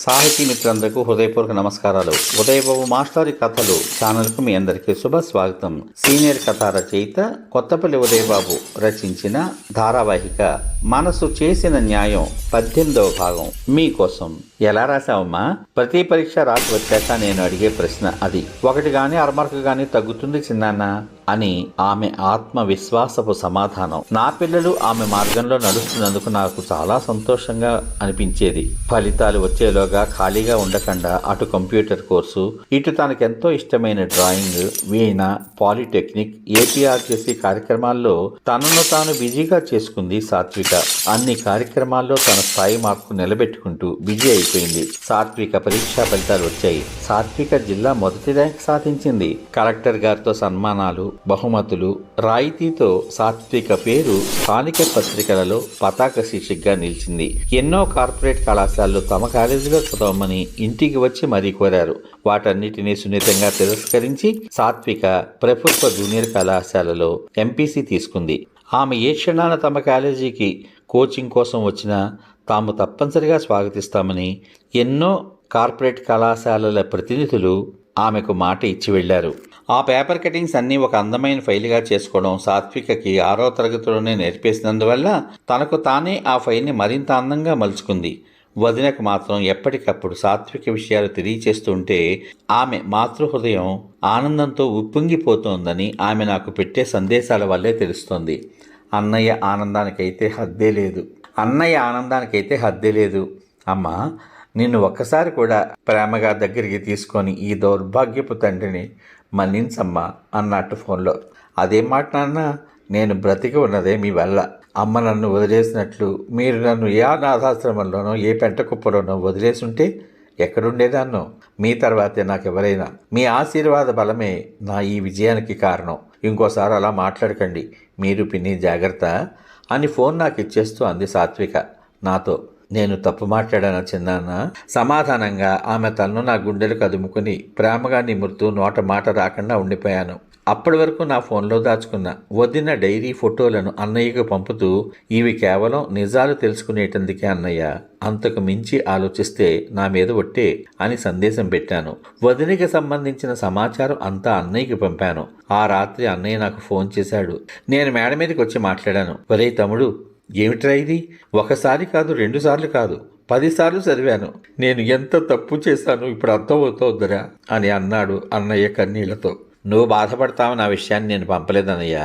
సాహితీ మిత్రులందరికీ హృదయపూర్వక నమస్కారాలు. ఉదయబాబు మాస్టారి కథలు ఛానల్కు మీ అందరికీ శుభ స్వాగతం. సీనియర్ కథా రచయిత కొత్తపల్లి ఉదయబాబు రచించిన ధారావాహిక మనసు చేసిన న్యాయం 18వ భాగం మీకోసం. ఎలా రాసావమ్మా? ప్రతి పరీక్ష రాసి వచ్చాక నేను అడిగే ప్రశ్న అది. ఒకటి గాని అరమరకు గాని తగ్గుతుంది చిన్నాన్న అని ఆమె ఆత్మవిశ్వాసపు సమాధానం. నా పిల్లలు ఆమె మార్గంలో నడుస్తున్నందుకు నాకు చాలా సంతోషంగా అనిపించేది. ఫలితాలు వచ్చేలోగా ఖాళీగా ఉండకుండా అటు కంప్యూటర్ కోర్సు, ఇటు తనకెంతో ఇష్టమైన డ్రాయింగ్, వీణ, పాలిటెక్నిక్, ఏపీఆర్జేసీ కార్యక్రమాల్లో తనను తాను బిజీగా చేసుకుంది సాత్విక. అన్ని కార్యక్రమాల్లో తన స్థాయి మార్కు నిలబెట్టుకుంటూ బిజీ అయిపోయింది. సాత్విక పరీక్షా ఫలితాలు వచ్చాయి. సాత్విక జిల్లా మొదటి ర్యాంక్ సాధించింది. కలెక్టర్ గారితో సన్మానాలు, బహుమతులు, రాయితీతో సాత్విక పేరు స్థానిక పత్రికలలో పతాక శీర్షికగా నిలిచింది. ఎన్నో కార్పొరేట్ కళాశాలలు తమ కాలేజీలో చదవమని ఇంటికి వచ్చి మరీ కోరారు. వాటన్నిటినీ సున్నితంగా తిరస్కరించి సాత్విక ప్రభుత్వ జూనియర్ కళాశాలలో ఎంపీసీ తీసుకుంది. ఆమె ఏ క్షణాన తమ కాలేజీకి కోచింగ్ కోసం వచ్చినా తాము తప్పనిసరిగా స్వాగతిస్తామని ఎన్నో కార్పొరేట్ కళాశాలల ప్రతినిధులు ఆమెకు మాట ఇచ్చి వెళ్లారు. ఆ పేపర్ కటింగ్స్ అన్నీ ఒక అందమైన ఫైల్గా చేసుకోవడం సాత్వికకి 6వ తరగతిలోనే నేర్పేసినందువల్ల తనకు తానే ఆ ఫైల్ని మరింత అందంగా మలుచుకుంది. వదినకు మాత్రం ఎప్పటికప్పుడు సాత్విక విషయాలు తెలియచేస్తుంటే ఆమె మాతృహృదయం ఆనందంతో ఉప్పొంగిపోతోందని ఆమె నాకు పెట్టే సందేశాల వల్లే తెలుస్తోంది. అన్నయ్య ఆనందానికైతే హద్దే లేదు. అమ్మా, నిన్ను ఒక్కసారి కూడా ప్రేమగా దగ్గరికి తీసుకొని ఈ దౌర్భాగ్యపు తండ్రిని మన్నించమ్మా అన్నట్టు ఫోన్లో. అదేం మాట నాన్న, నేను బ్రతికి ఉన్నదే మీ వల్ల. అమ్మ నన్ను వదిలేసినట్లు మీరు నన్ను ఏ అనాథాశ్రమంలోనో ఏ పెంట కుప్పలోనో వదిలేసుంటే ఎక్కడుండేదాన్నో. మీ తర్వాతే నాకెవరైనా. మీ ఆశీర్వాద బలమే నా ఈ విజయానికి కారణం. ఇంకోసారి అలా మాట్లాడకండి. మీరు పిన్ని జాగ్రత్త అని ఫోన్ నాకు ఇచ్చేస్తూ అంది సాత్విక నాతో. నేను తప్పు మాట్లాడాను చిన్నాన్న. సమాధానంగా ఆమె తనను నా గుండెలకు అదుముకుని ప్రేమగా నిమురుతూ నోట మాట రాకుండా ఉండిపోయాను. అప్పటి వరకు నా ఫోన్లో దాచుకున్న వదిన డైరీ ఫోటోలను అన్నయ్యకు పంపుతూ, ఇవి కేవలం నిజాలు తెలుసుకునేటందుకే అన్నయ్య, అంతకు మించి ఆలోచిస్తే నా మీద ఒట్టే అని సందేశం పెట్టాను. వదినకి సంబంధించిన సమాచారం అంతా అన్నయ్యకి పంపాను. ఆ రాత్రి అన్నయ్య నాకు ఫోన్ చేశాడు. నేను మేడ మీదకి వచ్చి మాట్లాడాను. ఒరేయ్ తమ్ముడు, ఏమిట్రా ఇది? ఒకసారి కాదు, 2 సార్లు కాదు, 10 సార్లు చదివాను. నేను ఎంత తప్పు చేశాను ఇప్పుడు అర్థమవుతోందిరా అని అన్నాడు అన్నయ్య కన్నీళ్లతో. నువ్వు బాధపడతావని ఆ విషయాన్ని నేను పంపలేదన్నయ్య.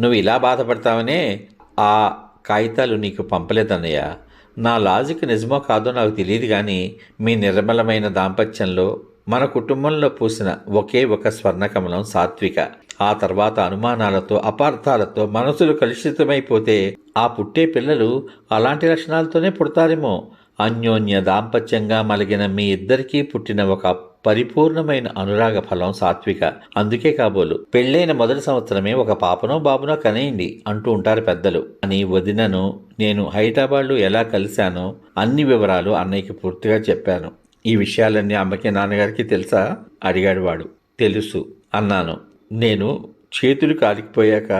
నువ్వు ఇలా బాధపడతావనే ఆ కాగితాలు నీకు పంపలేదన్నయ్య. నా లాజిక్ నిజమో కాదో నాకు తెలియదు కానీ మీ నిర్మలమైన దాంపత్యంలో మన కుటుంబంలో పూసిన ఒకే ఒక స్వర్ణకమలం సాత్విక. ఆ తర్వాత అనుమానాలతో, అపార్థాలతో మనసులు కలుషితమైపోతే ఆ పుట్టే పిల్లలు అలాంటి లక్షణాలతోనే పుడతారేమో. అన్యోన్య దాంపత్యంగా మలిగిన మీ ఇద్దరికీ పుట్టిన ఒక పరిపూర్ణమైన అనురాగ ఫలం సాత్విక. అందుకే కాబోలు పెళ్ళైన మొదటి సంవత్సరమే ఒక పాపనో బాబునో కనేయండి అంటూ ఉంటారు పెద్దలు అని వదినను నేను హైదరాబాద్లో ఎలా కలిశానో అన్ని వివరాలు అన్నయ్యకి పూర్తిగా చెప్పాను. ఈ విషయాలన్నీ అమ్మకి నాన్నగారికి తెలుసా అడిగాడు వాడు. తెలుసు అన్నాను. నేను చేతులు కాలికిపోయాక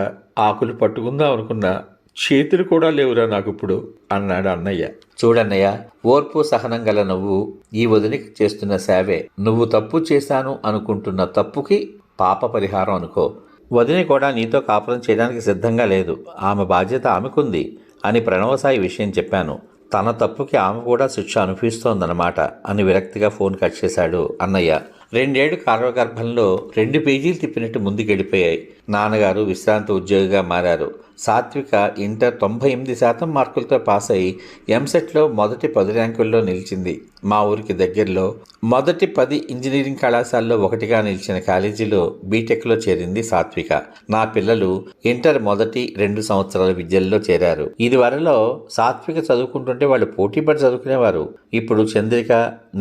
ఆకులు పట్టుకుందాం అనుకున్నా, చేతులు కూడా లేవురా నాకు ఇప్పుడు అన్నాడు అన్నయ్య. చూడన్నయ్య, ఓర్పు సహనం గల నువ్వు ఈ వదిలికి చేస్తున్న సేవే. నువ్వు తప్పు చేశాను అనుకుంటున్న తప్పుకి పాప పరిహారం అనుకో. వదిలి కూడా నీతో కాపురం చేయడానికి సిద్ధంగా లేదు. ఆమె బాధ్యత ఆమెకుంది అని ప్రణవసాయి విషయం చెప్పాను. తన తప్పుకి ఆమె కూడా శిక్ష అనుభవిస్తోందన్నమాట అని విరక్తిగా ఫోన్ కట్ చేశాడు అన్నయ్య. 2 ఏళ్లు కాలగర్భంలో 2 పేజీలు తిప్పినట్టు ముందుకెళ్ళిపోయాయి. నాన్నగారు విశ్రాంత ఉద్యోగిగా మారారు. సాత్విక ఇంటర్ 98% మార్కులతో పాస్ అయి ఎంసెట్లో మొదటి 10 ర్యాంకుల్లో నిలిచింది. మా ఊరికి దగ్గరలో మొదటి 10 ఇంజనీరింగ్ కళాశాలలో ఒకటిగా నిలిచిన కాలేజీలో బీటెక్లో చేరింది సాత్విక. నా పిల్లలు ఇంటర్ మొదటి 2 సంవత్సరాల విద్యల్లో చేరారు. ఇదివరలో సాత్విక చదువుకుంటుంటే వాళ్ళు పోటీపడి చదువుకునేవారు. ఇప్పుడు చంద్రిక,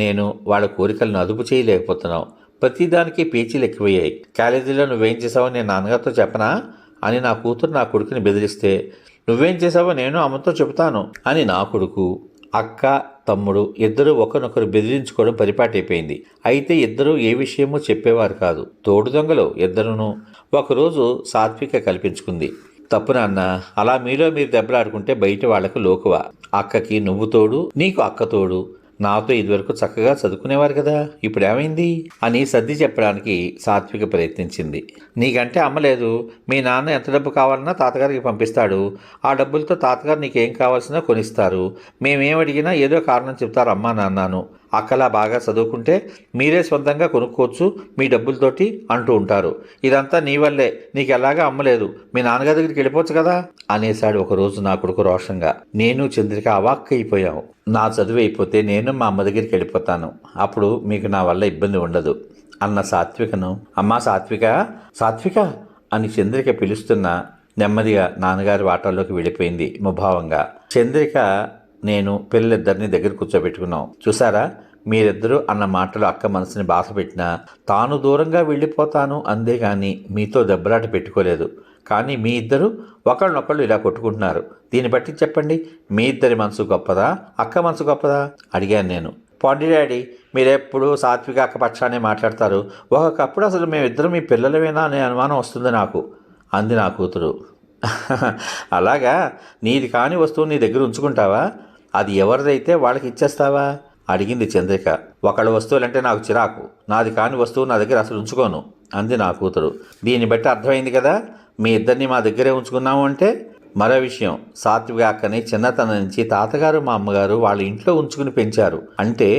నేను వాళ్ళ కోరికలను అదుపు చేయలేకపోతున్నాం. ప్రతిదానికి పేచీలు ఎక్కువయ్యాయి. కాలేజీలో నువ్వేం చేసావో నేను నాన్నగారితో చెప్పనా అని నా కూతురు నా కొడుకుని బెదిరిస్తే, నువ్వేం చేసావో నేను అమ్మతో చెబుతాను అని నా కొడుకు, అక్క, తమ్ముడు ఇద్దరూ ఒకరినొకరు బెదిరించుకోవడం పరిపాటైపోయింది. అయితే ఇద్దరూ ఏ విషయమో చెప్పేవారు కాదు. తోడు దొంగలు ఇద్దరును. ఒకరోజు సాత్విక కల్పించుకుంది, తప్పు నాన్న, అలా మీలో మీరు దెబ్బలాడుకుంటే బయట వాళ్లకు లోకువ. అక్కకి నువ్వు తోడు, నీకు అక్క తోడు. నాతో ఇదివరకు చక్కగా చదువుకునేవారు కదా, ఇప్పుడు ఏమైంది అని సర్ది చెప్పడానికి సాత్విక ప్రయత్నించింది. నీకంటే అమ్మ లేదు. మీ నాన్న ఎంత డబ్బు కావాలన్నా తాతగారికి పంపిస్తాడు. ఆ డబ్బులతో తాతగారు నీకేం కావాల్సినా కొనిస్తారు. మేమేం అడిగినా ఏదో కారణం చెప్తారు అమ్మా నాన్నను. అక్కలా బాగా చదువుకుంటే మీరే సొంతంగా కొనుక్కోవచ్చు మీ డబ్బులతోటి అంటూ ఉంటారు. ఇదంతా నీ వల్లే. నీకు ఎలాగా అమ్మలేదు. మీ నాన్నగారి దగ్గరికి వెళ్ళిపోవచ్చు కదా అనేశాడు ఒకరోజు నా కొడుకు రోషంగా. నేను చంద్రిక అవాక్కైపోయాం. నా చదువు అయిపోతే నేను మా అమ్మ దగ్గరికి వెళ్ళిపోతాను. అప్పుడు మీకు నా వల్ల ఇబ్బంది ఉండదు అన్న సాత్వికను, అమ్మా సాత్విక, సాత్విక అని చంద్రిక పిలుస్తున్న నెమ్మదిగా నాన్నగారి వాటాల్లోకి వెళ్ళిపోయింది ముభావంగా. చంద్రిక నేను పిల్లలిద్దరిని దగ్గర కూర్చోబెట్టుకున్నాం. చూసారా, మీరిద్దరూ అన్న మాటలు అక్క మనసుని బాధ పెట్టినా తాను దూరంగా వెళ్ళిపోతాను అందే కానీ మీతో దెబ్బలాట పెట్టుకోలేదు. కానీ మీ ఇద్దరు ఒకళ్ళనొకళ్ళు ఇలా కొట్టుకుంటున్నారు. దీన్ని బట్టి చెప్పండి, మీ ఇద్దరి మనసు గొప్పదా అక్క మనసు గొప్పదా అడిగాను నేను. పోండి డాడీ, మీరెప్పుడు సాత్విక అక్క పక్షానే మాట్లాడతారు. ఒకప్పుడు అసలు మేమిద్దరం మీ పిల్లలమేనా అనే అనుమానం వస్తుంది నాకు అంది నా కూతురు. అలాగా, నీది కాని వస్తువు నీ దగ్గర ఉంచుకుంటావా? అది ఎవరిదైతే వాళ్ళకి ఇచ్చేస్తావా అడిగింది చంద్రిక. ఒకళ్ళ వస్తువులంటే నాకు చిరాకు. నాది కాని వస్తువు నా దగ్గర అసలు ఉంచుకోను అంది నా కూతురు. దీన్ని బట్టి అర్థమైంది కదా, మీ ఇద్దరిని మా దగ్గరే ఉంచుకున్నాము అంటే. మరో విషయం, సాత్విక అక్కని చిన్నతనం నుంచి తాతగారు మా అమ్మగారు వాళ్ళ ఇంట్లో ఉంచుకుని పెంచారు. అంటే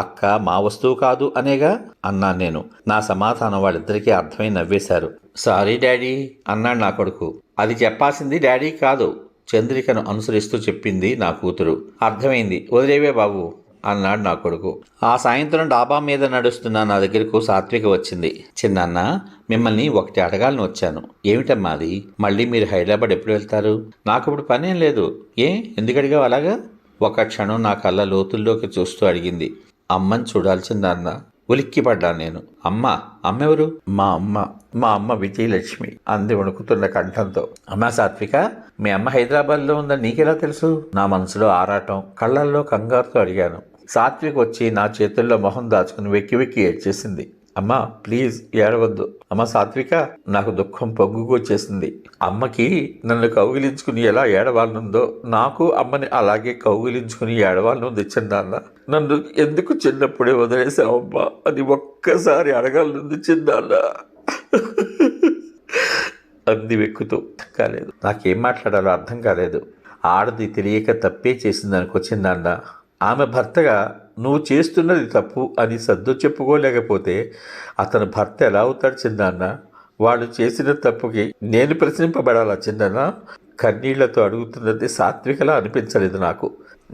అక్క మా వస్తువు కాదు అనేగా అన్నాను నేను. నా సమాధానం వాళ్ళిద్దరికీ అర్థమై నవ్వేశారు. సారీ డాడీ అన్నాడు నా కొడుకు. అది చెప్పాల్సింది డాడీ కాదు, చంద్రికను అనుసరిస్తూ చెప్పింది నా కూతురు. అర్థమైంది, వదిలేవే బాబు అన్నాడు నా కొడుకు. ఆ సాయంత్రం డాబా మీద నడుస్తున్న నా దగ్గరకు సాత్విక వచ్చింది. చిన్నాన్న, మిమ్మల్ని ఒకటి అడగాలని వచ్చాను. ఏమిటమ్మా అది? మళ్ళీ మీరు హైదరాబాద్ ఎప్పుడు వెళ్తారు? నాకు ఇప్పుడు పనేం లేదు. ఎందుకు అడిగావు అలాగా? ఒక క్షణం నా కళ్ళ లోతుల్లోకి చూస్తూ అడిగింది. అమ్మని చూడాల్సిందన్న. ఉలిక్కిపడ్డాను నేను. అమ్మెవరు? మా అమ్మ విజయలక్ష్మి అంది వణుకుతున్న కంఠంతో. అమ్మా సాత్విక, మీ అమ్మ హైదరాబాద్లో ఉందని నీకెలా తెలుసు? నా మనసులో ఆరాటం, కళ్ళల్లో కంగారుతో అడిగాను. సాత్విక వచ్చి నా చేతుల్లో మొహం దాచుకుని వెక్కి వెక్కి ఏడ్చేసింది. అమ్మా ప్లీజ్ ఏడవద్దు. అమ్మ సాత్విక, నాకు దుఃఖం పొంగుకొచ్చేసింది. అమ్మకి నన్ను కౌగిలించుకుని ఎలా ఏడవాలనుందో నాకు అమ్మని అలాగే కౌగిలించుకుని ఏడవాలనుంది. చిన్నాన్న, నన్ను ఎందుకు చిన్నప్పుడే వదిలేసావమ్మా అది ఒక్కసారి అడగాలనుంది చిన్నాన్న అంది వెక్కుతూ. కాలేదు, నాకేం మాట్లాడాలో అర్థం కాలేదు. ఆడది తెలియక తప్పే చేసిందనుకో చిన్నాన్న. ఆమె భర్తగా నువ్వు చేస్తున్నది తప్పు అని సర్దు చెప్పుకోలేకపోతే అతను భర్త ఎలా అవుతాడు చిన్నాన్న? వాళ్ళు చేసిన తప్పుకి నేను ప్రశ్నింపబడాలా చిన్నాన్న? కన్నీళ్లతో అడుగుతున్నది సాత్వికలా అనిపించలేదు నాకు.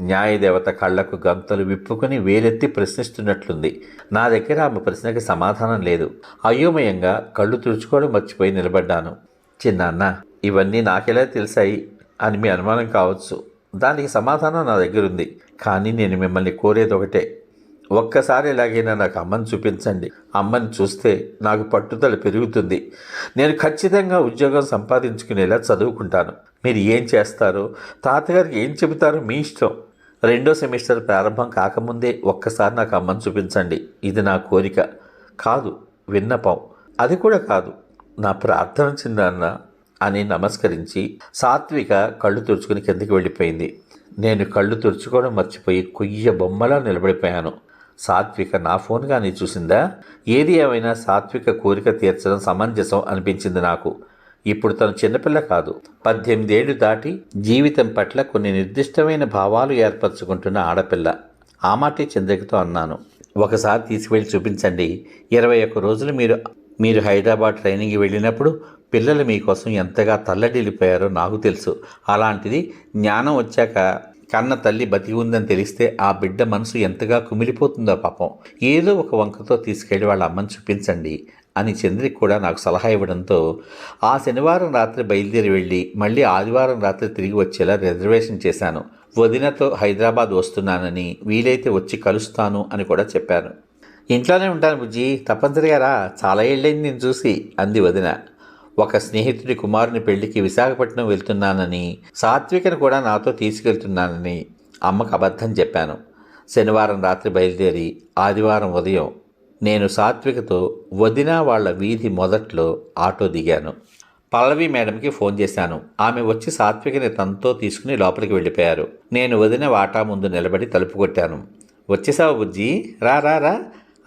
న్యాయదేవత కళ్లకు గంతలు విప్పుకొని వేలెత్తి ప్రశ్నిస్తున్నట్లుంది. నా దగ్గర ఆమె ప్రశ్నకి సమాధానం లేదు. అయోమయంగా కళ్ళు తుడుచుకోవడం మర్చిపోయి నిలబడ్డాను. చిన్నాన్న, ఇవన్నీ నాకెలా తెలిసాయి అని మీ అనుమానం కావచ్చు. దానికి సమాధానం నా దగ్గర ఉంది. కానీ నేను మిమ్మల్ని కోరేది ఒకటే. ఒక్కసారి ఎలాగైనా నాకు అమ్మని చూపించండి. అమ్మని చూస్తే నాకు పట్టుదల పెరుగుతుంది. నేను ఖచ్చితంగా ఉద్యోగం సంపాదించుకునేలా చదువుకుంటాను. మీరు ఏం చేస్తారో, తాతగారికి ఏం చెబుతారో మీ ఇష్టం. 2వ సెమిస్టర్ ప్రారంభం కాకముందే ఒక్కసారి నాకు అమ్మని చూపించండి. ఇది నా కోరిక కాదు, విన్నపం. అది కూడా కాదు, నా ప్రార్థన చిన్నాన్న అని నమస్కరించి సాత్విక కళ్ళు తుడుచుకుని కిందకి వెళ్ళిపోయింది. నేను కళ్ళు తుడుచుకోవడం మర్చిపోయి కొయ్య బొమ్మలా నిలబడిపోయాను. సాత్విక నా ఫోన్ కానీ చూసిందా? ఏది ఏమైనా సాత్విక కోరిక తీర్చడం సమంజసం అనిపించింది నాకు. ఇప్పుడు తను చిన్నపిల్ల కాదు, 18 ఏళ్లు దాటి జీవితం పట్ల కొన్ని నిర్దిష్టమైన భావాలు ఏర్పరచుకుంటున్న ఆడపిల్ల. ఆ మాటే చంద్రికతో అన్నాను. ఒకసారి తీసుకువెళ్ళి చూపించండి. 21 రోజులు మీరు హైదరాబాద్ ట్రైనింగ్కి వెళ్ళినప్పుడు పిల్లలు మీకోసం ఎంతగా తల్లడిల్లిపోయారో నాకు తెలుసు. అలాంటిది జ్ఞానం వచ్చాక కన్న తల్లి బతికి ఉందని తెలిస్తే ఆ బిడ్డ మనసు ఎంతగా కుమిలిపోతుందో పాపం. ఏదో ఒక వంకతో తీసుకెళ్ళి వాళ్ళ అమ్మని చూపించండి అని చంద్రికి కూడా నాకు సలహా ఇవ్వడంతో ఆ శనివారం రాత్రి బయలుదేరి వెళ్ళి మళ్ళీ ఆదివారం రాత్రి తిరిగి వచ్చేలా రిజర్వేషన్ చేశాను. వదినతో హైదరాబాద్ వస్తున్నానని, వీలైతే వచ్చి కలుస్తాను అని కూడా చెప్పాను. ఇంట్లోనే ఉంటాను బుజ్జి, తప్పనిసరిగా రా, చాలా ఏళ్ళైంది నేను చూసి అంది వదిన. ఒక స్నేహితుడి కుమారుని పెళ్లికి విశాఖపట్నం వెళ్తున్నానని, సాత్వికను కూడా నాతో తీసుకెళ్తున్నానని అమ్మకు అబద్ధం చెప్పాను. శనివారం రాత్రి బయలుదేరి ఆదివారం ఉదయం నేను సాత్వికతో వదిన వాళ్ళ వీధి మొదట్లో ఆటో దిగాను. పల్లవి మేడంకి ఫోన్ చేశాను. ఆమె వచ్చి సాత్వికని తనతో తీసుకుని లోపలికి వెళ్ళిపోయారు. నేను వదిన వాటా ముందు నిలబడి తలుపు కొట్టాను. వచ్చేసావు బుజ్జి, రా రా రా.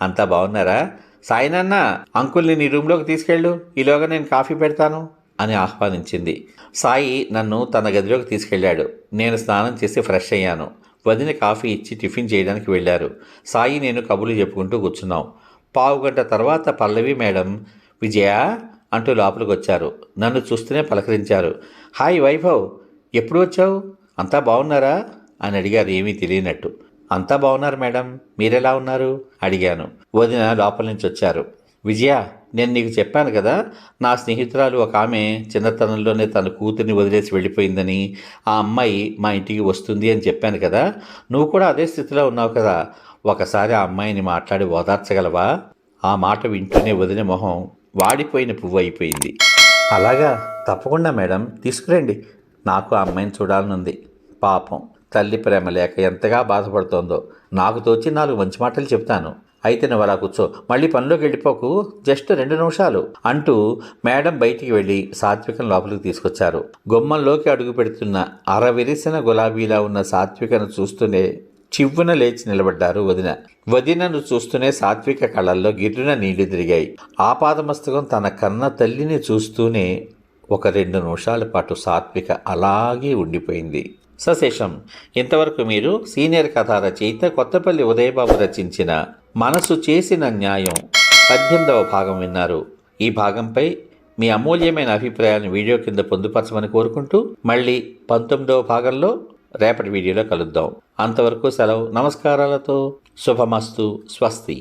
అంతా బాగున్నారా? సాయి నాన్న, అంకుల్ని నీ రూమ్లోకి తీసుకెళ్ళు, ఈలోగా నేను కాఫీ పెడతాను అని ఆహ్వానించింది. సాయి నన్ను తన గదిలోకి తీసుకెళ్ళాడు. నేను స్నానం చేసి ఫ్రెష్ అయ్యాను. వదిన కాఫీ ఇచ్చి టిఫిన్ చేయడానికి వెళ్ళారు. సాయి నేను కబుర్లు చెప్పుకుంటూ కూర్చున్నాం. పావుగంట తర్వాత పల్లవి మేడం విజయ అంటూ లోపలికి వచ్చారు. నన్ను చూస్తూనే పలకరించారు. హాయ్ వైభవ్, ఎప్పుడు వచ్చావు? అంతా బాగున్నారా అని అడిగారు ఏమీ తెలియనట్టు. అంతా బాగున్నారు మేడం, మీరెలా ఉన్నారు అడిగాను. వదిన లోపల నుంచి వచ్చారు. విజయ, నేను నీకు చెప్పాను కదా, నా స్నేహితురాలు ఒక ఆమె చిన్నతనంలోనే తన కూతుర్ని వదిలేసి వెళ్ళిపోయిందని, ఆ అమ్మాయి మా ఇంటికి వస్తుంది అని చెప్పాను కదా. నువ్వు కూడా అదే స్థితిలో ఉన్నావు కదా, ఒకసారి ఆ అమ్మాయిని మాట్లాడి ఓదార్చగలవా? ఆ మాట వింటూనే వదిన మొహం వాడిపోయిన పువ్వు అయిపోయింది. అలాగా, తప్పకుండా మేడం, తీసుకురండి. నాకు ఆ అమ్మాయిని చూడాలనుంది. పాపం, తల్లి ప్రేమ లేక ఎంతగా బాధపడుతోందో. నాకు తోచి 4 మంచి మాటలు చెప్తాను. అయితే నువ్వు అలా కూర్చో, మళ్ళీ పనిలోకి వెళ్ళిపోకు, జస్ట్ 2 నిమిషాలు అంటూ మేడం బయటికి వెళ్ళి సాత్వికను లోపలికి తీసుకొచ్చారు. గుమ్మంలోకి అడుగు పెడుతున్న అరవిరిసిన గులాబీలా ఉన్న సాత్వికను చూస్తూనే చివ్వున లేచి నిలబడ్డారు వదిన. వదినను చూస్తూనే సాత్విక కళ్ళల్లో గిర్రున నీళ్లు తిరిగాయి. ఆపాదమస్తకం తన కన్న తల్లిని చూస్తూనే ఒక 2 నిమిషాల పాటు సాత్విక అలాగే ఉండిపోయింది. సశేషం. ఇంతవరకు మీరు సీనియర్ కథా రచయిత కొత్తపల్లి ఉదయబాబు రచించిన మనసు చేసిన న్యాయం 18వ భాగం విన్నారు. ఈ భాగంపై మీ అమూల్యమైన అభిప్రాయాలను వీడియో కింద పొందుపరచమని కోరుకుంటూ మళ్ళీ 19వ భాగంలో రేపటి వీడియోలో కలుద్దాం. అంతవరకు సెలవు. నమస్కారాలతో శుభమస్తు. స్వస్తి.